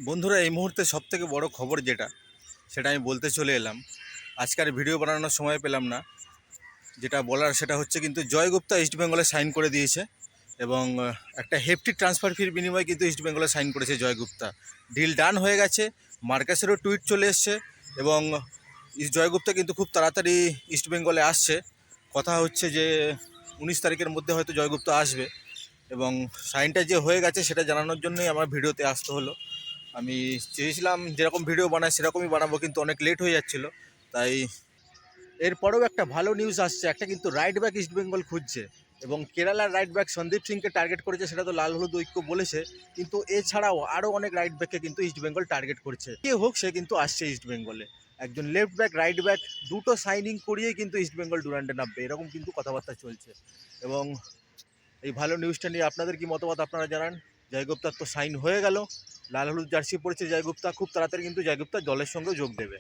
বন্ধুরা, এই মুহূর্তে সবথেকে বড় খবর সেটা আমি বলতে চলে এলাম। আজকে আর ভিডিও বানানোর সময় পেলাম না। যেটা বলার সেটা হচ্ছে কিন্তু জয় গুপ্তা ইস্টবেঙ্গলে সাইন করে দিয়েছে এবং একটা হেফটি ট্রান্সফার ফির বিনিময়ে কিন্তু ইস্টবেঙ্গলে সাইন করেছে জয় গুপ্তা। ডিল ডান হয়ে গেছে, মার্কাসেরও টুইট চলে এসছে এবং জয় গুপ্তা কিন্তু খুব তাড়াতাড়ি ইস্টবেঙ্গলে আসছে। কথা হচ্ছে যে 19 তারিখের মধ্যে হয়তো জয় গুপ্তা আসবে এবং সাইনটা যে হয়ে গেছে সেটা জানানোর জন্যই আমার ভিডিওতে আসতে হলো। আমি চেয়েছিলাম যেরকম ভিডিও বানাই সেরকমই বানাবো, কিন্তু অনেক লেট হয়ে যাচ্ছিল। তাই এরপরেও একটা ভালো নিউজ আসছে, একটা কিন্তু রাইট ব্যাক ইস্টবেঙ্গল খুঁজছে এবং কেরালার রাইট ব্যাক সন্দীপ সিংকে টার্গেট করেছে, সেটা তো লাল হলুদ ঐক্য বলেছে। কিন্তু এছাড়াও আরও অনেক রাইট ব্যাককে কিন্তু ইস্টবেঙ্গল টার্গেট করছে। কে হোক সে কিন্তু আসছে ইস্টবেঙ্গলে। একজন লেফট ব্যাক, রাইট ব্যাক দুটো সাইনিং করিয়েই কিন্তু ইস্টবেঙ্গল ডুরান্ডে নামবে, এরকম কিন্তু কথাবার্তা চলছে। এবং এই ভালো নিউজটা নিয়ে আপনাদের কি মতামত আপনারা জানান। জয়গুপ্তার তো সাইন হয়ে গেল, লাল হলুদ জার্সি পরেছে জয়গুপ্তা, খুব তাড়াতাড়ি কিন্তু জয়গুপ্তা দলের সঙ্গে যোগ দেবে।